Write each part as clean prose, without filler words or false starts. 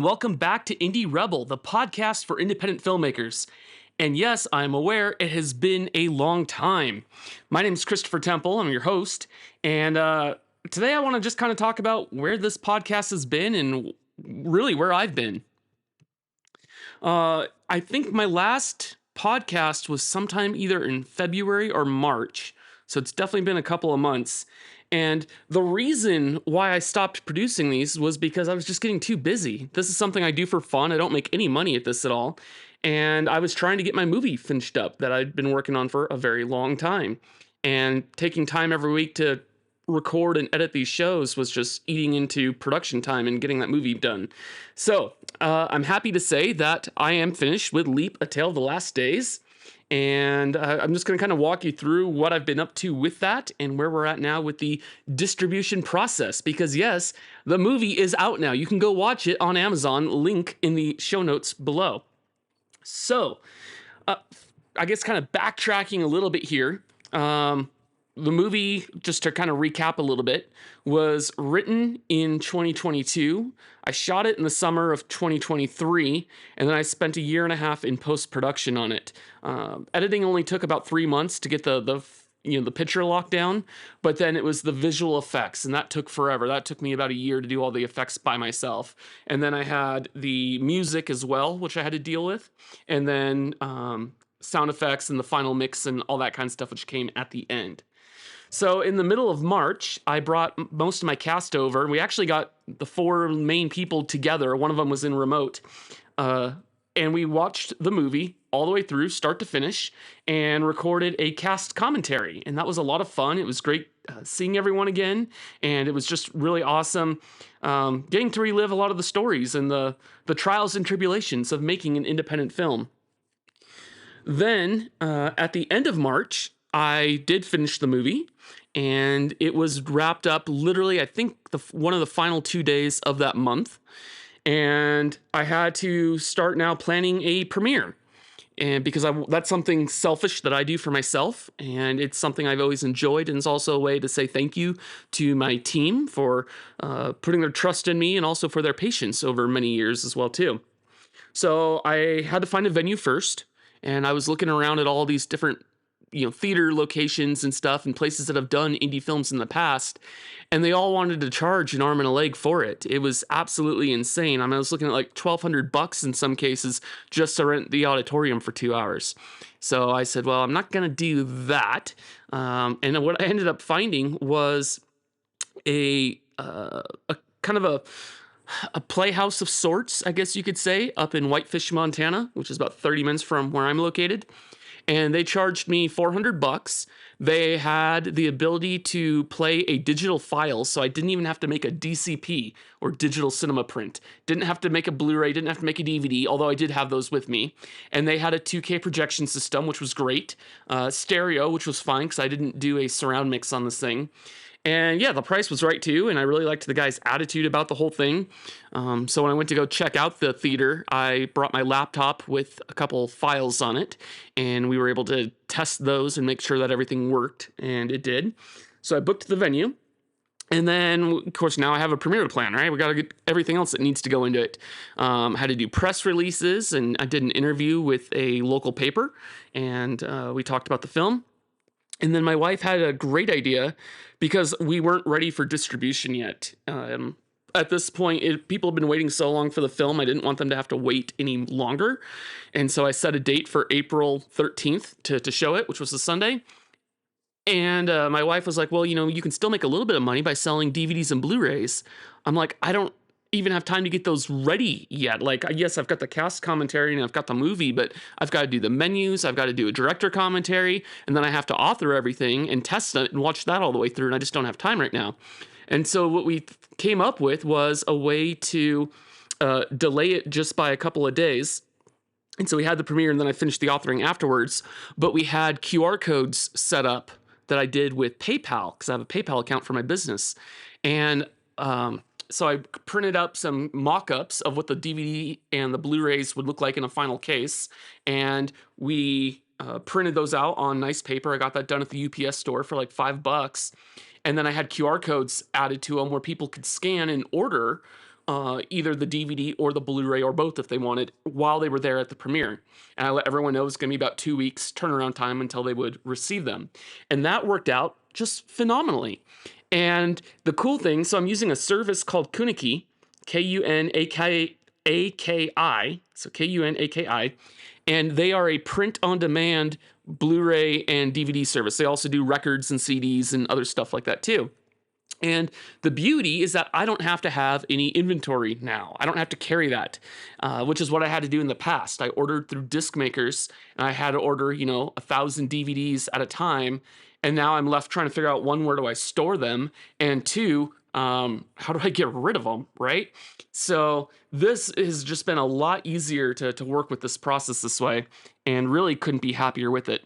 and welcome back to Indie Rebel, the podcast for independent filmmakers. And yes, I'm aware it has been a long time. My name is Christopher Tempel, I'm your host, and today I want to just kind of talk about where this podcast has been and really where I've been. I think my last podcast was sometime either in February or March, so it's definitely been a couple of months. And the reason why I stopped producing these was because I was just getting too busy. This is something I do for fun. I don't make any money at this at all. And I was trying to get my movie finished up that I'd been working on for a very long time. And taking time every week to record and edit these shows was just eating into production time and getting that movie done. So I'm happy to say that I am finished with Leap: A Tale of the Last Days. And I'm just going to kind of walk you through what I've been up to with that and where we're at now with the distribution process. Because yes, the movie is out now. You can go watch it on Amazon, link in the show notes below. So I guess kind of backtracking a little bit here. The movie, just to kind of recap a little bit, was written in 2022. I shot it in the summer of 2023, and then I spent a year and a half in post-production on it. Editing only took about 3 months to get the picture locked down, but then it was the visual effects, and that took forever. That took me about a year to do all the effects by myself. And then I had the music as well, which I had to deal with, and then sound effects and the final mix and all that kind of stuff, which came at the end. So in the middle of March, I brought most of my cast over. We actually got the 4 main people together. One of them was in remote. And we watched the movie all the way through, start to finish, and recorded a cast commentary. And that was a lot of fun. It was great seeing everyone again. And it was just really awesome getting to relive a lot of the stories and the trials and tribulations of making an independent film. Then at the end of March, I did finish the movie, and it was wrapped up literally, I think, one of the final 2 days of that month. And I had to start now planning a premiere. And because that's something selfish that I do for myself, and it's something I've always enjoyed, and it's also a way to say thank you to my team for putting their trust in me and also for their patience over many years as well, too. So I had to find a venue first, and I was looking around at all these different theater locations and stuff and places that have done indie films in the past, and they all wanted to charge an arm and a leg for it. It was absolutely insane. I was looking at like $1,200 in some cases just to rent the auditorium for 2 hours. So I said, well, I'm not going to do that. And what I ended up finding was a kind of a playhouse of sorts, I guess you could say, up in Whitefish, Montana, which is about 30 minutes from where I'm located. And they charged me $400. They had the ability to play a digital file, so I didn't even have to make a DCP or digital cinema print. Didn't have to make a Blu-ray, didn't have to make a DVD, although I did have those with me. And they had a 2K projection system, which was great. Stereo, which was fine because I didn't do a surround mix on this thing. And yeah, the price was right too, and I really liked the guy's attitude about the whole thing. So when I went to go check out the theater, I brought my laptop with a couple files on it, and we were able to test those and make sure that everything worked, and it did. So I booked the venue, and then, of course, now I have a premiere to plan, right? We got to get everything else that needs to go into it. I had to do press releases, and I did an interview with a local paper, and we talked about the film. And then my wife had a great idea because we weren't ready for distribution yet. At this point, people have been waiting so long for the film, I didn't want them to have to wait any longer. And so I set a date for April 13th to show it, which was a Sunday. And my wife was like, well, you can still make a little bit of money by selling DVDs and Blu-rays. I'm like, I don't even have time to get those ready yet. Like, yes, I've got the cast commentary and I've got the movie, but I've got to do the menus, I've got to do a director commentary, and then I have to author everything and test it and watch that all the way through, and I just don't have time right now. And so what we came up with was a way to delay it just by a couple of days. And so we had the premiere, and then I finished the authoring afterwards, but we had QR codes set up that I did with PayPal, because I have a PayPal account for my business. And so I printed up some mock-ups of what the DVD and the Blu-rays would look like in a final case, and we printed those out on nice paper. I got that done at the UPS store for like $5, and then I had QR codes added to them where people could scan and order either the DVD or the Blu-ray or both if they wanted while they were there at the premiere. And I let everyone know it was going to be about 2 weeks turnaround time until they would receive them. And that worked out just phenomenally. And the cool thing, so I'm using a service called Kuniki, Kunaki, so Kunaki, and they are a print-on-demand Blu-ray and DVD service. They also do records and CDs and other stuff like that too. And the beauty is that I don't have to have any inventory now. I don't have to carry that, which is what I had to do in the past. I ordered through disc makers, and I had to order, 1,000 DVDs at a time. And now I'm left trying to figure out, one, where do I store them? And two, how do I get rid of them, right? So this has just been a lot easier to work with this process this way, and really couldn't be happier with it.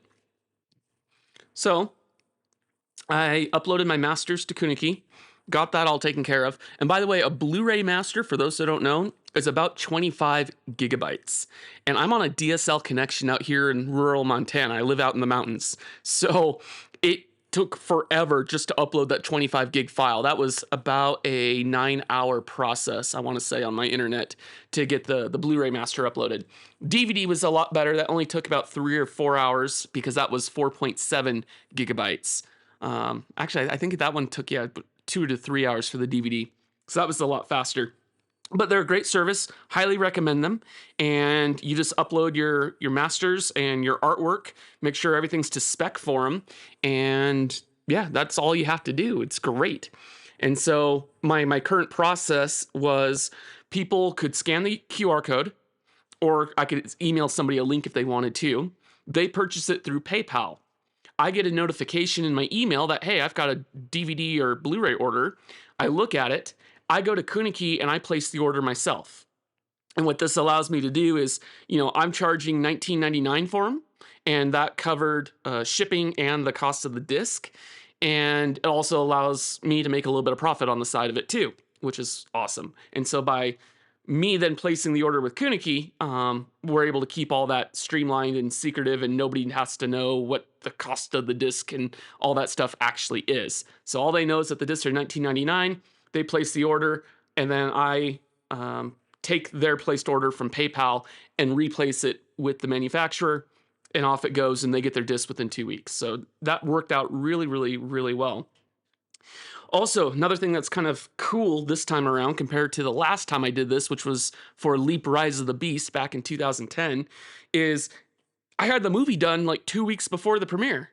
So I uploaded my masters to Kuniki, got that all taken care of. And by the way, a Blu-ray master, for those that don't know, is about 25 gigabytes. And I'm on a DSL connection out here in rural Montana. I live out in the mountains. So it took forever just to upload that 25 gig file. That was about a 9-hour process, I want to say, on my internet to get the Blu-ray master uploaded. DVD was a lot better. That only took about 3 or 4 hours because that was 4.7 gigabytes. Actually, I think that one took 2 to 3 hours for the DVD. So that was a lot faster. But they're a great service. Highly recommend them. And you just upload your masters and your artwork. Make sure everything's to spec for them. And yeah, that's all you have to do. It's great. And so my current process was people could scan the QR code, or I could email somebody a link if they wanted to. They purchase it through PayPal. I get a notification in my email that, hey, I've got a DVD or Blu-ray order. I look at it. I go to Kuniki and I place the order myself. And what this allows me to do is, I'm charging $19.99 for them, and that covered shipping and the cost of the disc. And it also allows me to make a little bit of profit on the side of it too, which is awesome. And so by me then placing the order with Kuniki, we're able to keep all that streamlined and secretive, and nobody has to know what the cost of the disc and all that stuff actually is. So all they know is that the discs are $19.99. They place the order, and then I take their placed order from PayPal and replace it with the manufacturer, and off it goes, and they get their disc within 2 weeks. So that worked out really, really, really well. Also, another thing that's kind of cool this time around compared to the last time I did this, which was for Leap Rise of the Beast back in 2010, is I had the movie done like 2 weeks before the premiere.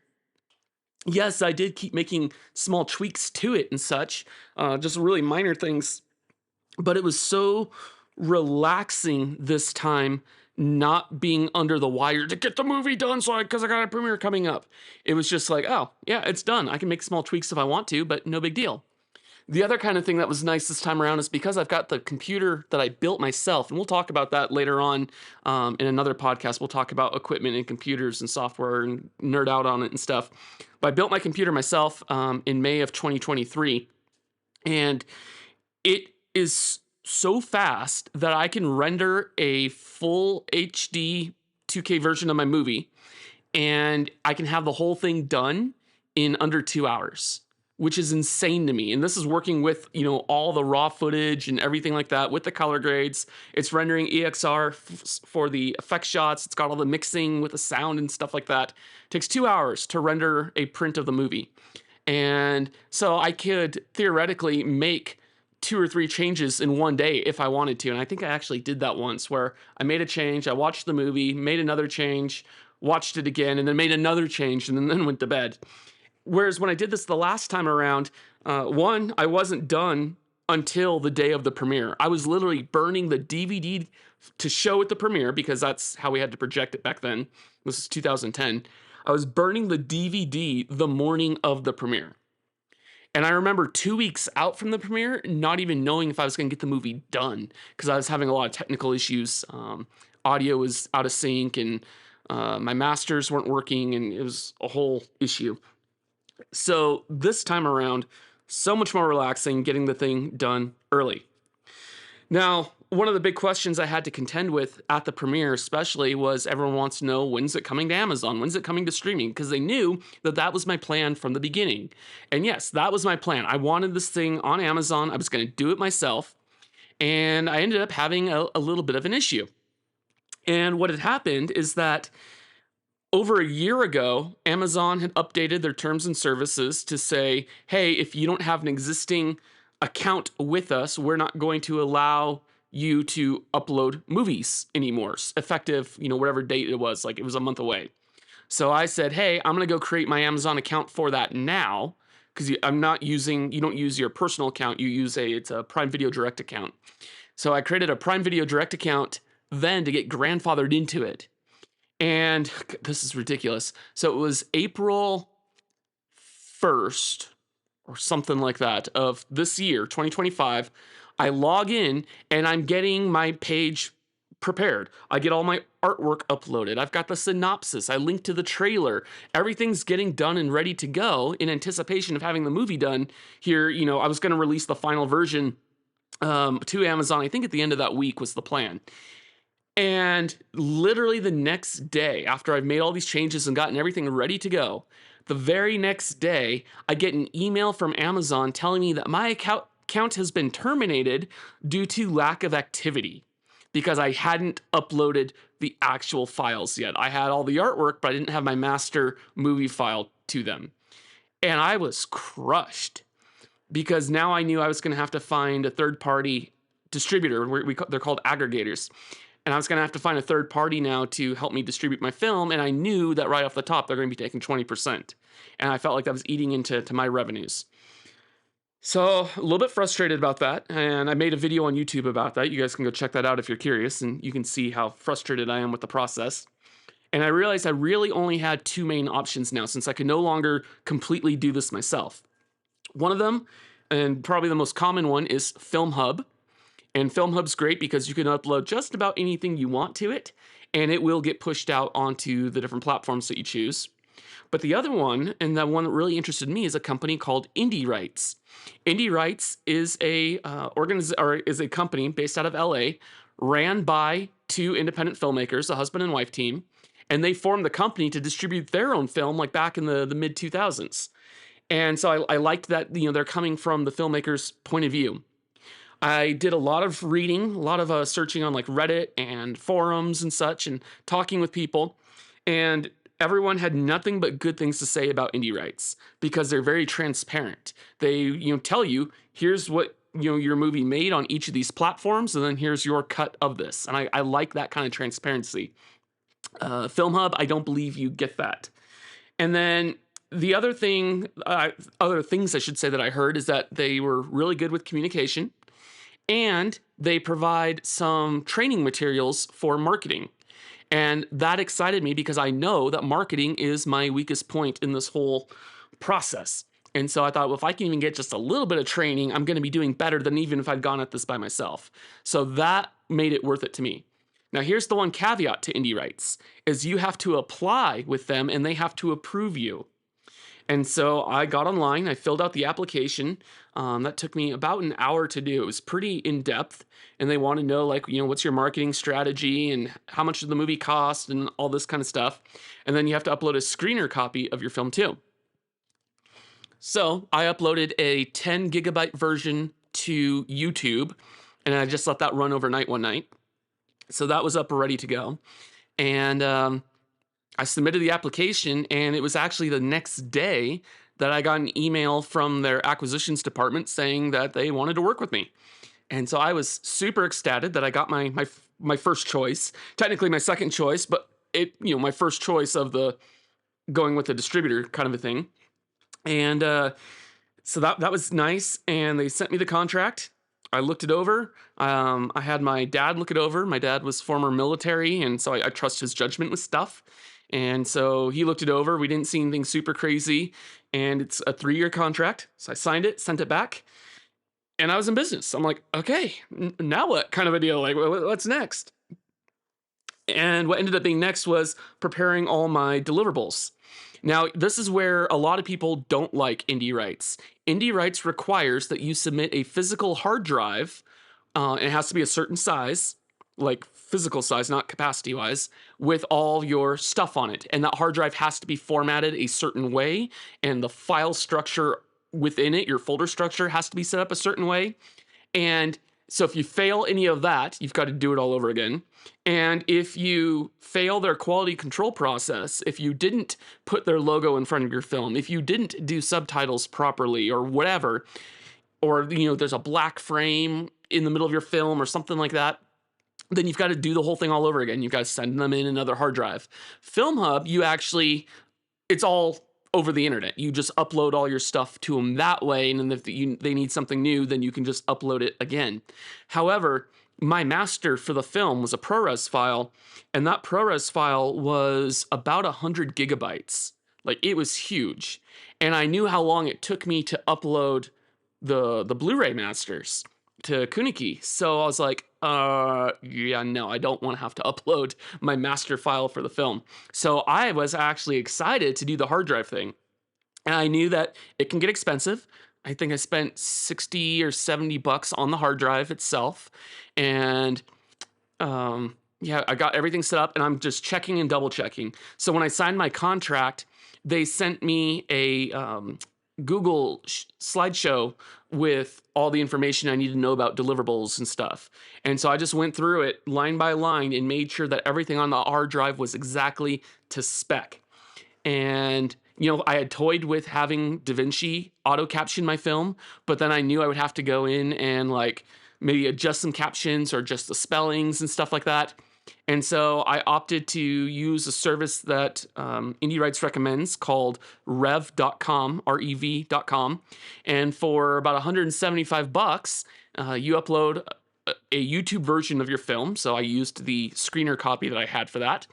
Yes, I did keep making small tweaks to it and such, just really minor things, but it was so relaxing this time not being under the wire to get the movie done because I got a premiere coming up. It was just like, oh, yeah, it's done. I can make small tweaks if I want to, but no big deal. The other kind of thing that was nice this time around is because I've got the computer that I built myself, and we'll talk about that later on in another podcast. We'll talk about equipment and computers and software and nerd out on it and stuff. But I built my computer myself in May of 2023, and it is so fast that I can render a full HD 2K version of my movie, and I can have the whole thing done in under 2 hours, which is insane to me. And this is working with, all the raw footage and everything like that with the color grades. It's rendering EXR for the effect shots. It's got all the mixing with the sound and stuff like that. It takes 2 hours to render a print of the movie. And so I could theoretically make 2 or 3 changes in one day if I wanted to. And I think I actually did that once, where I made a change, I watched the movie, made another change, watched it again, and then made another change, and then went to bed. Whereas when I did this the last time around, one, I wasn't done until the day of the premiere. I was literally burning the DVD to show at the premiere, because that's how we had to project it back then. This is 2010. I was burning the DVD the morning of the premiere. And I remember 2 weeks out from the premiere, not even knowing if I was going to get the movie done, because I was having a lot of technical issues. Audio was out of sync, and my masters weren't working, and it was a whole issue. So this time around, so much more relaxing, getting the thing done early. Now, one of the big questions I had to contend with at the premiere especially was, everyone wants to know, when's it coming to Amazon? When's it coming to streaming? Because they knew that that was my plan from the beginning. And yes, that was my plan. I wanted this thing on Amazon. I was going to do it myself. and I ended up having a little bit of an issue. And what had happened is that over a year ago, Amazon had updated their terms and services to say, hey, if you don't have an existing account with us, we're not going to allow you to upload movies anymore, effective, whatever date it was, like it was a month away. So I said, hey, I'm going to go create my Amazon account for that now, because you don't use your personal account, it's a Prime Video Direct account. So I created a Prime Video Direct account then to get grandfathered into it. And this is ridiculous. So it was April 1st or something like that of this year, 2025. I log in and I'm getting my page prepared. I get all my artwork uploaded. I've got the synopsis. I link to the trailer. Everything's getting done and ready to go in anticipation of having the movie done here. I was going to release the final version to Amazon. I think at the end of that week was the plan. And literally the next day, after I've made all these changes and gotten everything ready to go, the very next day, I get an email from Amazon telling me that my account has been terminated due to lack of activity because I hadn't uploaded the actual files yet. I had all the artwork, but I didn't have my master movie file to them. And I was crushed because now I knew I was going to have to find a third-party distributor. They're called aggregators. And I was going to have to find a third party now to help me distribute my film. And I knew that right off the top, they're going to be taking 20%. And I felt like that was eating into my revenues. So a little bit frustrated about that. And I made a video on YouTube about that. You guys can go check that out if you're curious. And you can see how frustrated I am with the process. And I realized I really only had two main options now, since I could no longer completely do this myself. One of them, and probably the most common one, is FilmHub. And FilmHub's great because you can upload just about anything you want to it, and it will get pushed out onto the different platforms that you choose. But the other one, and the one that really interested me, is a company called Indie Rights. Indie Rights is a company based out of LA, ran by two independent filmmakers, a husband and wife team, and they formed the company to distribute their own film, like back in the mid 2000s. And so I liked that they're coming from the filmmaker's point of view. I did a lot of reading, a lot of searching on like Reddit and forums and such, and talking with people. And everyone had nothing but good things to say about Indie Rights because they're very transparent. They tell you, here's what your movie made on each of these platforms, and then here's your cut of this. And I like that kind of transparency. FilmHub, I don't believe you get that. And then the other things I should say that I heard is that they were really good with communication. And they provide some training materials for marketing. And that excited me because I know that marketing is my weakest point in this whole process. And so I thought, well, if I can even get just a little bit of training, I'm going to be doing better than even if I'd gone at this by myself. So that made it worth it to me. Now, here's the one caveat to Indie Rights, is you have to apply with them and they have to approve you. And so I got online, I filled out the application. That took me about an hour to do. It was pretty in-depth, and they want to know, like, what's your marketing strategy and how much did the movie cost and all this kind of stuff. And then you have to upload a screener copy of your film too. So I uploaded a 10 gigabyte version to YouTube, and I just let that run overnight one night. So that was up ready to go. And I submitted the application, and it was actually the next day that I got an email from their acquisitions department saying that they wanted to work with me. And so I was super ecstatic that I got my first choice, technically my second choice, but my first choice of the going with the distributor kind of a thing. And so that was nice. And they sent me the contract. I looked it over. I had my dad look it over. My dad was former military, and so I trust his judgment with stuff. And so he looked it over. We didn't see anything super crazy. And it's a 3-year contract. So I signed it, sent it back, and I was in business. I'm like, okay, now what kind of a deal? Like, what's next? And what ended up being next was preparing all my deliverables. Now, this is where a lot of people don't like Indie Rights. Indie Rights requires that you submit a physical hard drive. And it has to be a certain size, like physical size, not capacity-wise, with all your stuff on it. And that hard drive has to be formatted a certain way, and the file structure within it, your folder structure, has to be set up a certain way. And So if you fail any of that, you've got to do it all over again. And if you fail their quality control process, if you didn't put their logo in front of your film, if you didn't do subtitles properly or whatever, or there's a black frame in the middle of your film or something like that, then you've got to do the whole thing all over again. You've got to send them in another hard drive. Film Hub, it's all over the internet. You just upload all your stuff to them that way, and then if they need something new, then you can just upload it again. However, my master for the film was a ProRes file, and that ProRes file was about 100 gigabytes. Like, it was huge. And I knew how long it took me to upload the Blu-ray masters to Kuniki. So I was like, yeah, no, I don't want to have to upload my master file for the film. So I was actually excited to do the hard drive thing. And I knew that it can get expensive. I think I spent 60 or 70 bucks on the hard drive itself. And yeah, I got everything set up, and I'm just checking and double checking. So when I signed my contract, they sent me a Google slideshow with all the information I need to know about deliverables and stuff. And so I just went through it line by line and made sure that everything on the hard drive was exactly to spec. And, I had toyed with having DaVinci auto caption my film, but then I knew I would have to go in and maybe adjust some captions or just the spellings and stuff like that. And so I opted to use a service that Indie Rights recommends called rev.com, rev.com. And for about 175 bucks, you upload a YouTube version of your film. So I used the screener copy that I had for that.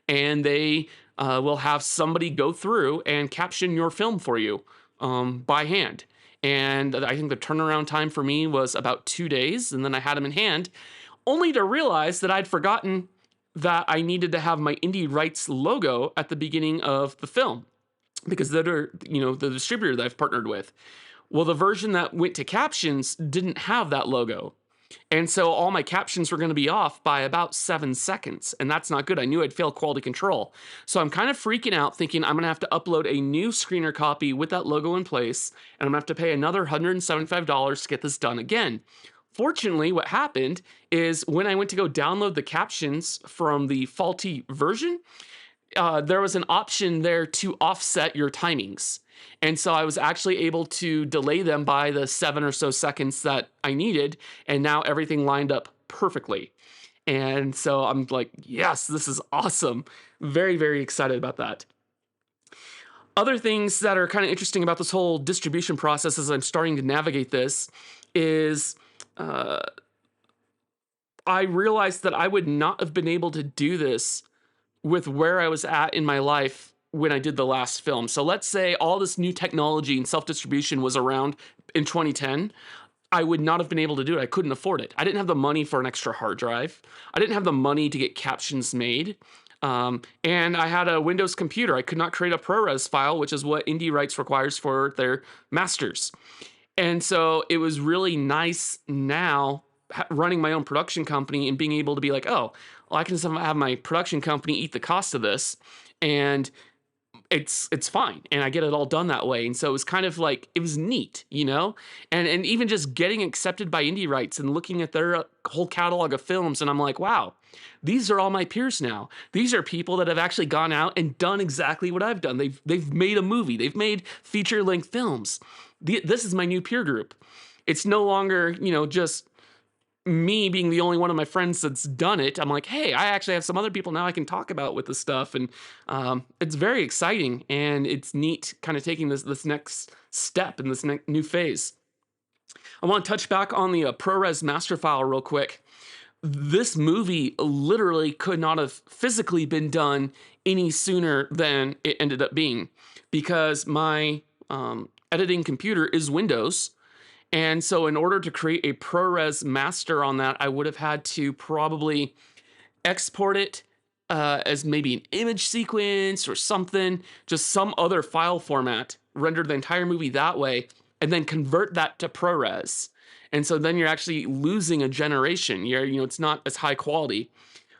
And they will have somebody go through and caption your film for you by hand. And I think the turnaround time for me was about 2 days. And then I had them in hand, only to realize that I'd forgotten that I needed to have my Indie Rights logo at the beginning of the film, because they're, the distributor that I've partnered with. Well, the version that went to captions didn't have that logo. And so all my captions were going to be off by about 7 seconds. And that's not good. I knew I'd fail quality control. So I'm kind of freaking out, thinking I'm going to have to upload a new screener copy with that logo in place. And I'm going to have to pay another $175 to get this done again. Fortunately, what happened is when I went to go download the captions from the faulty version, there was an option there to offset your timings. And so I was actually able to delay them by the 7 or so seconds that I needed. And now everything lined up perfectly. And so I'm like, yes, this is awesome. Very, very excited about that. Other things that are kind of interesting about this whole distribution process as I'm starting to navigate this is I realized that I would not have been able to do this with where I was at in my life when I did the last film. So let's say all this new technology and self-distribution was around in 2010. I would not have been able to do it. I couldn't afford it. I didn't have the money for an extra hard drive. I didn't have the money to get captions made. And I had a Windows computer. I could not create a ProRes file, which is what Indie Rights requires for their masters. And so it was really nice now running my own production company and being able to be like, oh, well, I can just have my production company eat the cost of this, and it's fine. And I get it all done that way. And so it was kind of like, it was neat, and even just getting accepted by Indie Rights and looking at their whole catalog of films. And I'm like, wow, these are all my peers now. These are people that have actually gone out and done exactly what I've done. They've made a movie. They've made feature-length films. This is my new peer group. It's no longer, just me being the only one of my friends that's done it. I'm like, hey, I actually have some other people now I can talk about with this stuff. And it's very exciting, and it's neat kind of taking this next step in this new phase. I want to touch back on the ProRes master file real quick. This movie literally could not have physically been done any sooner than it ended up being, because my editing computer is Windows. And so in order to create a ProRes master on that, I would have had to probably export it as maybe an image sequence or something, just some other file format, render the entire movie that way, and then convert that to ProRes. And so then you're actually losing a generation. It's not as high quality.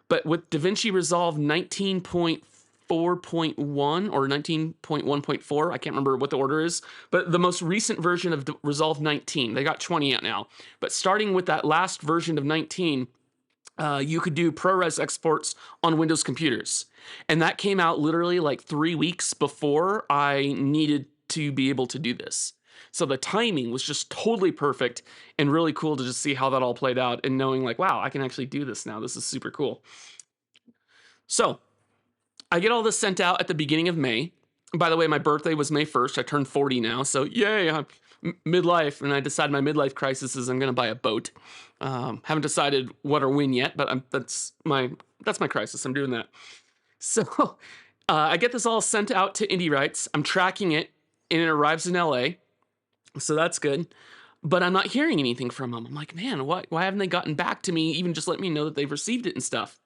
But with DaVinci Resolve 19.4 19.4.1 or 19.1.4. I can't remember what the order is, but the most recent version of Resolve 19. They got 20 out now. But starting with that last version of 19, you could do ProRes exports on Windows computers. And that came out literally like 3 weeks before I needed to be able to do this. So the timing was just totally perfect and really cool to just see how that all played out and knowing like, wow, I can actually do this now. This is super cool. So I get all this sent out at the beginning of May. By the way, my birthday was May 1st. I turned 40 now. So yay, I'm midlife. And I decided my midlife crisis is I'm going to buy a boat. Haven't decided what or when yet, but that's my crisis. I'm doing that. So I get this all sent out to Indie Rights. I'm tracking it and it arrives in LA. So that's good. But I'm not hearing anything from them. I'm like, man, why haven't they gotten back to me? Even just let me know that they've received it and stuff.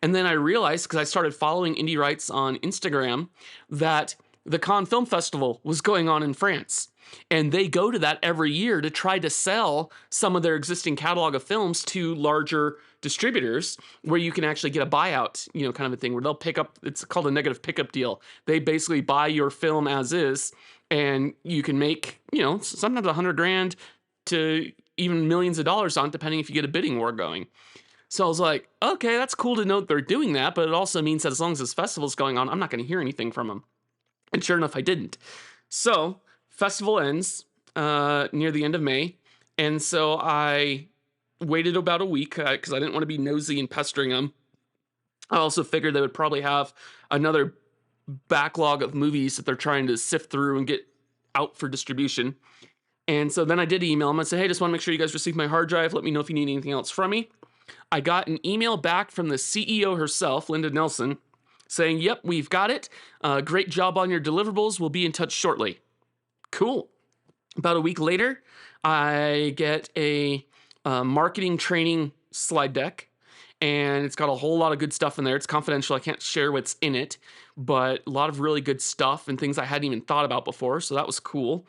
And then I realized, because I started following Indie Rights on Instagram, that the Cannes Film Festival was going on in France. And they go to that every year to try to sell some of their existing catalog of films to larger distributors where you can actually get a buyout, kind of a thing where they'll pick up, it's called a negative pickup deal. They basically buy your film as is, and you can make, sometimes $100,000 to even millions of dollars on it, depending if you get a bidding war going. So I was like, okay, that's cool to know that they're doing that, but it also means that as long as this festival's going on, I'm not going to hear anything from them. And sure enough, I didn't. So festival ends near the end of May, and so I waited about a week because I didn't want to be nosy and pestering them. I also figured they would probably have another backlog of movies that they're trying to sift through and get out for distribution. And so then I did email them. I said, hey, just want to make sure you guys received my hard drive. Let me know if you need anything else from me. I got an email back from the CEO herself, Linda Nelson, saying, yep, we've got it. Great job on your deliverables. We'll be in touch shortly. Cool. About a week later, I get a marketing training slide deck, and it's got a whole lot of good stuff in there. It's confidential. I can't share what's in it, but a lot of really good stuff and things I hadn't even thought about before, so that was cool.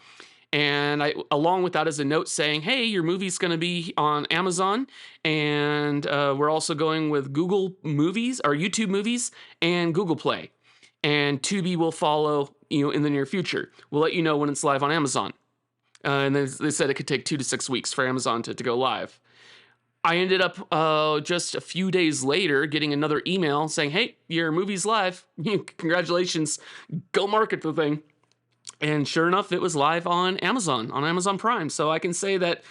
And along with that is a note saying, hey, your movie's going to be on Amazon, and we're also going with Google Movies or YouTube Movies and Google Play. And Tubi will follow, in the near future. We'll let you know when it's live on Amazon. And they said it could take 2 to 6 weeks for Amazon to go live. I ended up just a few days later getting another email saying, hey, your movie's live. Congratulations. Go market the thing. And sure enough, it was live on Amazon Prime. So I can say that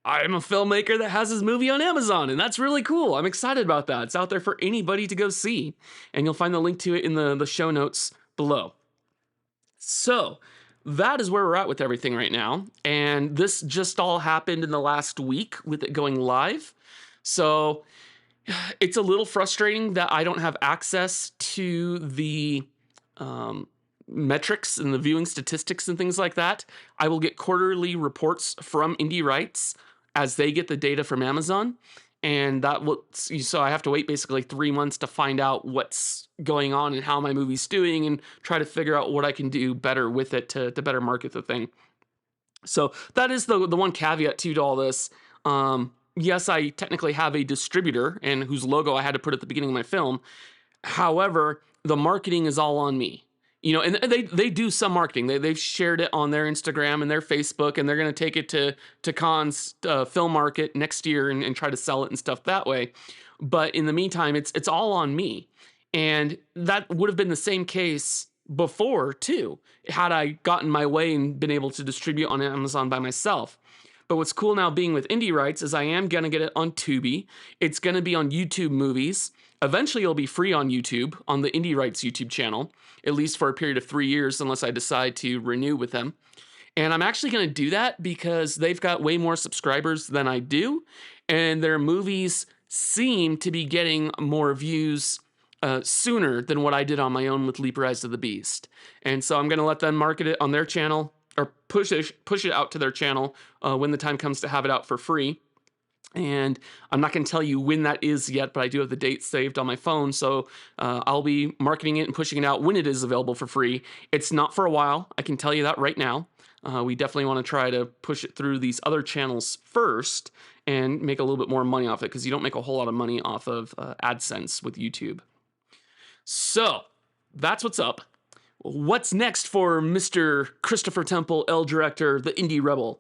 I'm a filmmaker that has his movie on Amazon, and that's really cool. I'm excited about that. It's out there for anybody to go see. And you'll find the link to it in the show notes below. So that is where we're at with everything right now. And this just all happened in the last week with it going live. So it's a little frustrating that I don't have access to the metrics and the viewing statistics and things like that. I will get quarterly reports from Indie Rights as they get the data from Amazon. And so I have to wait basically 3 months to find out what's going on and how my movie's doing and try to figure out what I can do better with it to better market the thing. So that is the one caveat to all this. Yes, I technically have a distributor and whose logo I had to put at the beginning of my film. However, the marketing is all on me. And they do some marketing. They've shared it on their Instagram and their Facebook, and they're going to take it to Cannes film market next year and try to sell it and stuff that way. But in the meantime, it's all on me. And that would have been the same case before, too, had I gotten my way and been able to distribute on Amazon by myself. But what's cool now being with Indie Rights is I am going to get it on Tubi. It's going to be on YouTube Movies. Eventually, it'll be free on YouTube, on the Indie Rights YouTube channel, at least for a period of 3 years, unless I decide to renew with them. And I'm actually going to do that because they've got way more subscribers than I do, and their movies seem to be getting more views sooner than what I did on my own with Leap Rise of the Beast. And so I'm going to let them market it on their channel, or push it out to their channel when the time comes to have it out for free. And I'm not going to tell you when that is yet, but I do have the date saved on my phone, so I'll be marketing it and pushing it out when it is available for free. It's not for a while, I can tell you that right now. We definitely want to try to push it through these other channels first and make a little bit more money off it, because you don't make a whole lot of money off of AdSense with YouTube. So that's what's up. What's next for Mr. Christopher Temple, L director, the Indie Rebel?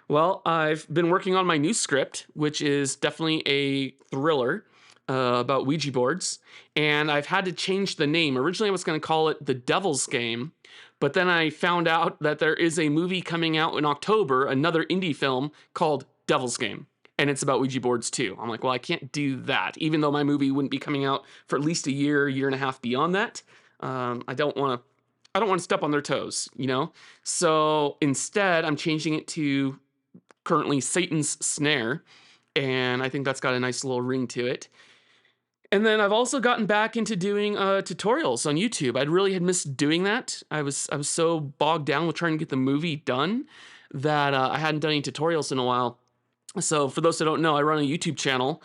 Well, I've been working on my new script, which is definitely a thriller about Ouija boards. And I've had to change the name. Originally, I was going to call it The Devil's Game. But then I found out that there is a movie coming out in October, another indie film called Devil's Game. And it's about Ouija boards too. I'm like, well, I can't do that, even though my movie wouldn't be coming out for at least a year and a half beyond that. I don't want to step on their toes, you know? So instead, I'm changing it to currently Satan's Snare. And I think that's got a nice little ring to it. And then I've also gotten back into doing tutorials on YouTube. I really had missed doing that. I was so bogged down with trying to get the movie done that I hadn't done any tutorials in a while. So for those that don't know, I run a YouTube channel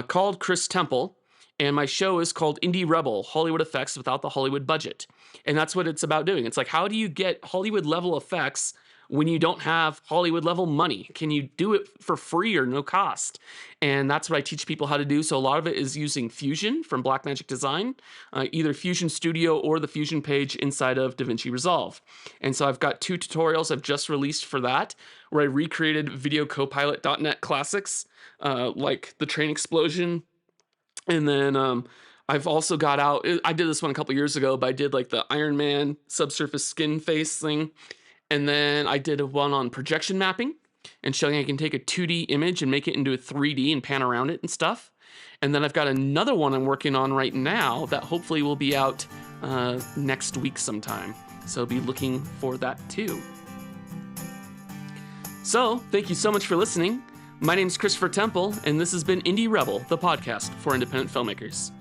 called Chris Temple, and my show is called Indie Rebel, Hollywood Effects Without the Hollywood Budget. And that's what it's about doing. It's like, how do you get Hollywood level effects when you don't have Hollywood level money? Can you do it for free or no cost? And that's what I teach people how to do. So a lot of it is using Fusion from Blackmagic Design, either Fusion Studio or the Fusion page inside of DaVinci Resolve. And so I've got 2 tutorials I've just released for that, where I recreated videocopilot.net classics, like the train explosion. And then I've also got out, I did this one a couple years ago, but I did like the Iron Man subsurface skin face thing. And then I did one on projection mapping and showing I can take a 2D image and make it into a 3D and pan around it and stuff. And then I've got another one I'm working on right now that hopefully will be out next week sometime. So be looking for that too. So thank you so much for listening. My name's Christopher Temple, and this has been Indie Rebel, the podcast for independent filmmakers.